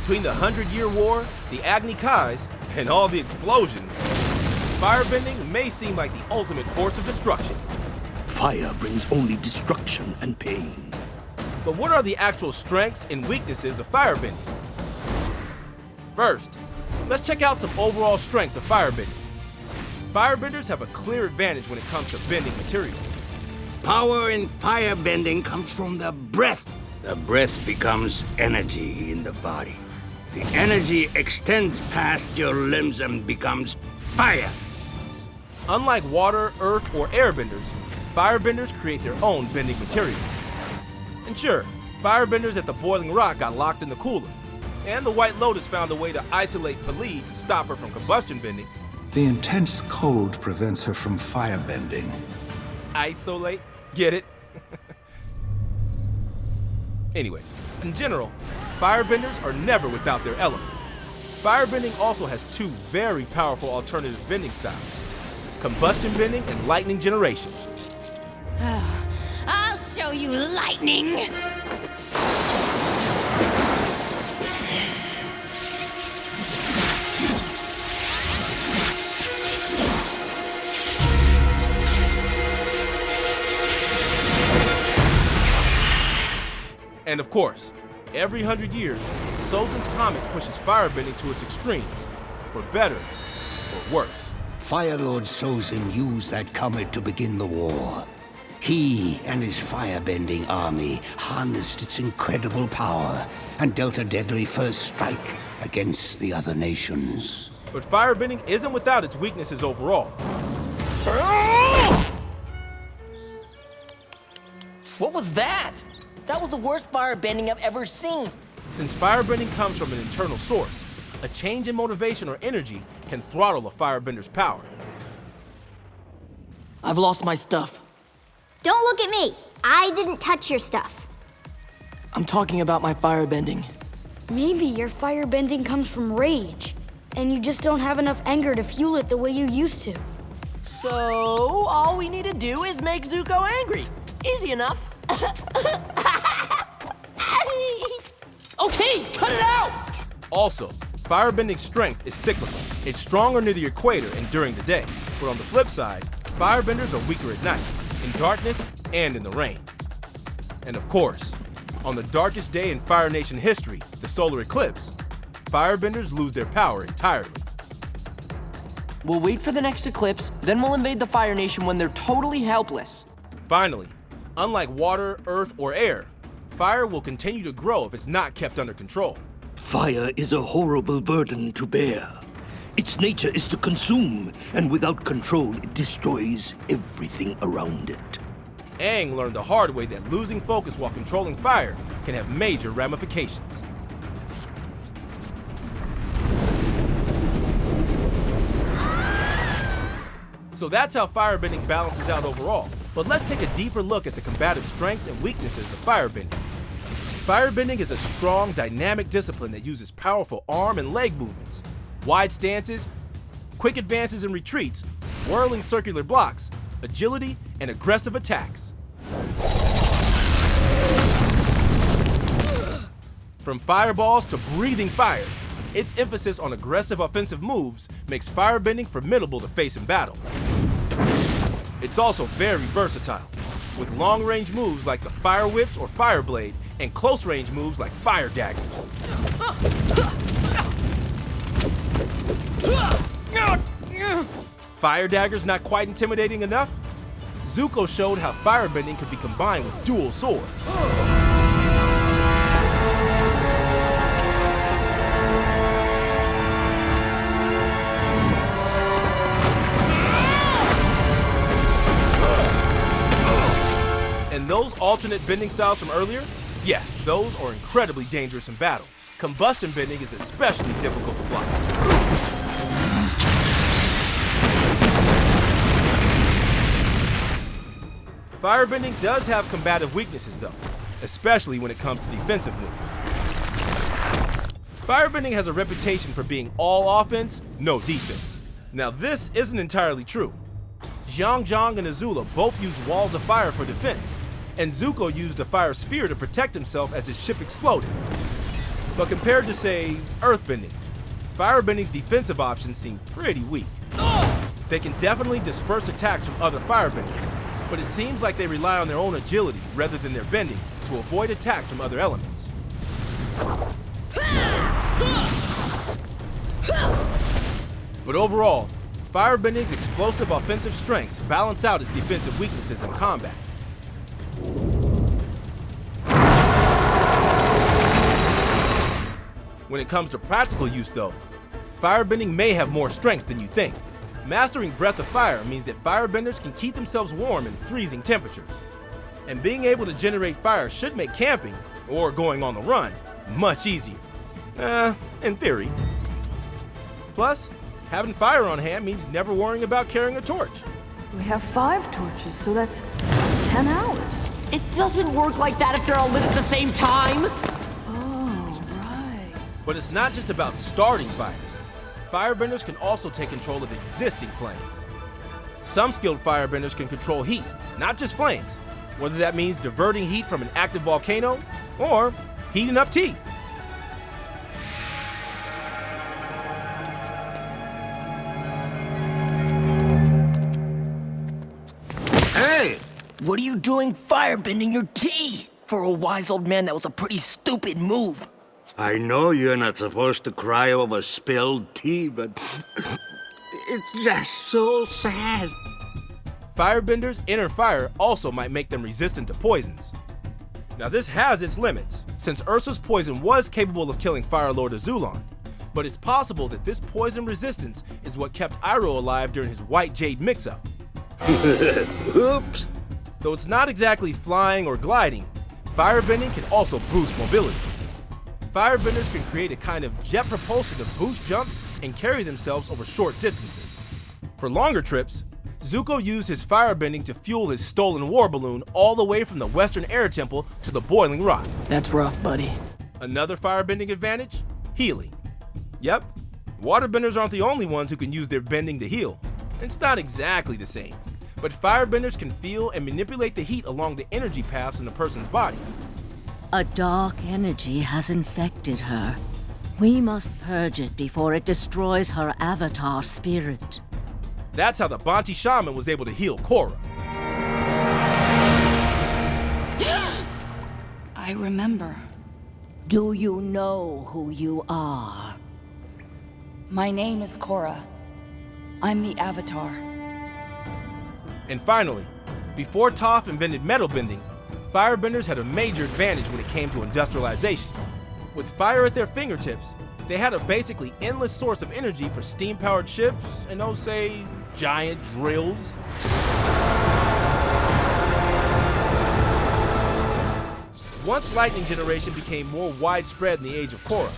Between the 100-Year War, the Agni Kais, and all the explosions, firebending may seem like the ultimate force of destruction. Fire brings only destruction and pain. But what are the actual strengths and weaknesses of firebending? First, let's check out some overall strengths of firebending. Firebenders have a clear advantage when it comes to bending materials. Power in firebending comes from the breath. The breath becomes energy in the body. The energy extends past your limbs and becomes fire. Unlike water, earth, or airbenders, firebenders create their own bending material. And sure, firebenders at the Boiling Rock got locked in the cooler, and the White Lotus found a way to isolate Pali to stop her from combustion bending. The intense cold prevents her from firebending. Isolate? Get it? Anyways, in general, firebenders are never without their element. Firebending also has two very powerful alternative bending styles: combustion bending and lightning generation. I'll show you lightning! And of course, every 100 years, Sozin's Comet pushes firebending to its extremes, for better or worse. Fire Lord Sozin used that comet to begin the war. He and his firebending army harnessed its incredible power and dealt a deadly first strike against the other nations. But firebending isn't without its weaknesses overall. What was that? That was the worst firebending I've ever seen. Since firebending comes from an internal source, a change in motivation or energy can throttle a firebender's power. I've lost my stuff. Don't look at me. I didn't touch your stuff. I'm talking about my firebending. Maybe your firebending comes from rage, and you just don't have enough anger to fuel it the way you used to. So, all we need to do is make Zuko angry. Easy enough. Okay, cut it out! Also, firebending strength is cyclical. It's stronger near the equator and during the day, but on the flip side, firebenders are weaker at night, in darkness and in the rain. And of course, on the darkest day in Fire Nation history, the solar eclipse, firebenders lose their power entirely. We'll wait for the next eclipse, then we'll invade the Fire Nation when they're totally helpless. Finally, unlike water, earth, or air, fire will continue to grow if it's not kept under control. Fire is a horrible burden to bear. Its nature is to consume, and without control, it destroys everything around it. Aang learned the hard way that losing focus while controlling fire can have major ramifications. So that's how firebending balances out overall. But let's take a deeper look at the combative strengths and weaknesses of firebending. Firebending is a strong, dynamic discipline that uses powerful arm and leg movements, wide stances, quick advances and retreats, whirling circular blocks, agility, and aggressive attacks. From fireballs to breathing fire, its emphasis on aggressive offensive moves makes firebending formidable to face in battle. It's also very versatile, with long-range moves like the Fire Whips or Fire Blade, and close-range moves like Fire Daggers. Fire Daggers not quite intimidating enough? Zuko showed how firebending could be combined with dual swords. And those alternate bending styles from earlier? Yeah, those are incredibly dangerous in battle. Combustion bending is especially difficult to block. Firebending does have combative weaknesses though, especially when it comes to defensive moves. Firebending has a reputation for being all offense, no defense. Now this isn't entirely true. Xianzhang and Azula both use walls of fire for defense, and Zuko used a fire sphere to protect himself as his ship exploded. But compared to, say, earthbending, firebending's defensive options seem pretty weak. They can definitely disperse attacks from other firebenders, but it seems like they rely on their own agility rather than their bending to avoid attacks from other elements. But overall, firebending's explosive offensive strengths balance out its defensive weaknesses in combat. When it comes to practical use though, firebending may have more strengths than you think. Mastering Breath of Fire means that firebenders can keep themselves warm in freezing temperatures. And being able to generate fire should make camping, or going on the run, much easier. In theory. Plus, having fire on hand means never worrying about carrying a torch. We have 5 torches, so that's 10 hours. It doesn't work like that if they're all lit at the same time. Oh, right. But it's not just about starting fires. Firebenders can also take control of existing flames. Some skilled firebenders can control heat, not just flames, whether that means diverting heat from an active volcano or heating up tea. Hey! What are you doing firebending your tea? For a wise old man, that was a pretty stupid move. I know you're not supposed to cry over spilled tea, but it's just so sad. Firebenders' inner fire also might make them resistant to poisons. Now this has its limits, since Ursa's poison was capable of killing Fire Lord Azulon, but it's possible that this poison resistance is what kept Iroh alive during his White Jade mix-up. Oops. Though it's not exactly flying or gliding, firebending can also boost mobility. Firebenders can create a kind of jet propulsion to boost jumps and carry themselves over short distances. For longer trips, Zuko used his firebending to fuel his stolen war balloon all the way from the Western Air Temple to the Boiling Rock. That's rough, buddy. Another firebending advantage? Healing. Yep, waterbenders aren't the only ones who can use their bending to heal. It's not exactly the same, but firebenders can feel and manipulate the heat along the energy paths in a person's body. A dark energy has infected her. We must purge it before it destroys her avatar spirit. That's how the Banti shaman was able to heal Korra. I remember. Do you know who you are? My name is Korra. I'm the Avatar. And finally, before Toph invented metal bending, firebenders had a major advantage when it came to industrialization. With fire at their fingertips, they had a basically endless source of energy for steam-powered ships and those, say, giant drills. Once lightning generation became more widespread in the Age of Korra,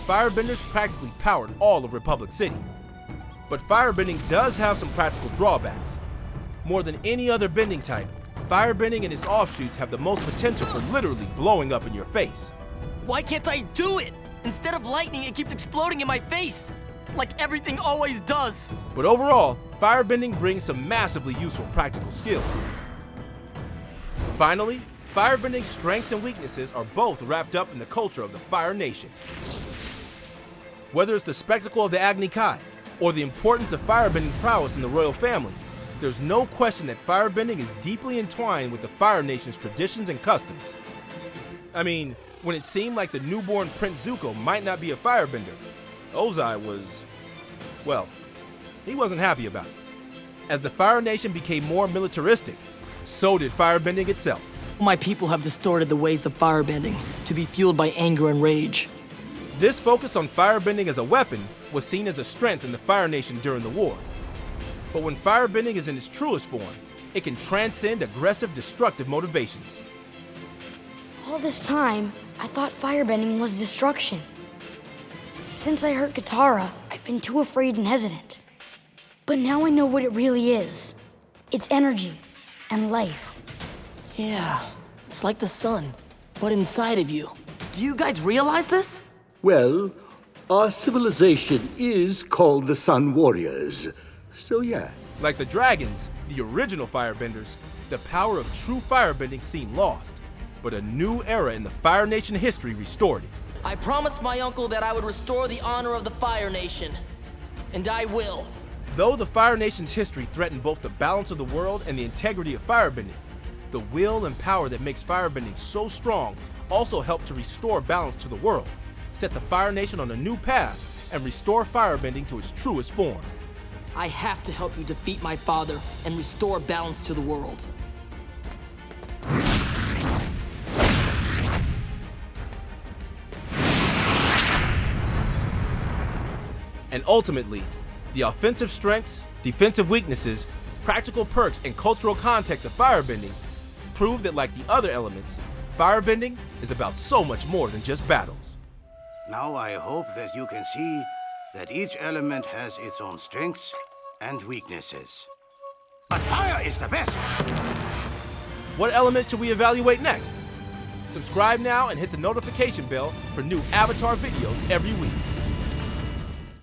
firebenders practically powered all of Republic City. But firebending does have some practical drawbacks. More than any other bending type, firebending and its offshoots have the most potential for literally blowing up in your face. Why can't I do it? Instead of lightning, it keeps exploding in my face. Like everything always does. But overall, firebending brings some massively useful practical skills. Finally, firebending's strengths and weaknesses are both wrapped up in the culture of the Fire Nation. Whether it's the spectacle of the Agni Kai, or the importance of firebending prowess in the royal family, there's no question that firebending is deeply entwined with the Fire Nation's traditions and customs. I mean, when it seemed like the newborn Prince Zuko might not be a firebender, Ozai was, well, he wasn't happy about it. As the Fire Nation became more militaristic, so did firebending itself. My people have distorted the ways of firebending to be fueled by anger and rage. This focus on firebending as a weapon was seen as a strength in the Fire Nation during the war. But when firebending is in its truest form, it can transcend aggressive, destructive motivations. All this time, I thought firebending was destruction. Since I hurt Katara, I've been too afraid and hesitant. But now I know what it really is. It's energy and life. Yeah, it's like the sun, but inside of you. Do you guys realize this? Well, our civilization is called the Sun Warriors. So yeah. Like the dragons, the original firebenders, the power of true firebending seemed lost. But a new era in the Fire Nation history restored it. I promised my uncle that I would restore the honor of the Fire Nation. And I will. Though the Fire Nation's history threatened both the balance of the world and the integrity of firebending, the will and power that makes firebending so strong also helped to restore balance to the world, set the Fire Nation on a new path, and restore firebending to its truest form. I have to help you defeat my father and restore balance to the world. And ultimately, the offensive strengths, defensive weaknesses, practical perks, and cultural context of firebending prove that, like the other elements, firebending is about so much more than just battles. Now I hope that you can see that each element has its own strengths and weaknesses. But fire is the best! What element should we evaluate next? Subscribe now and hit the notification bell for new Avatar videos every week.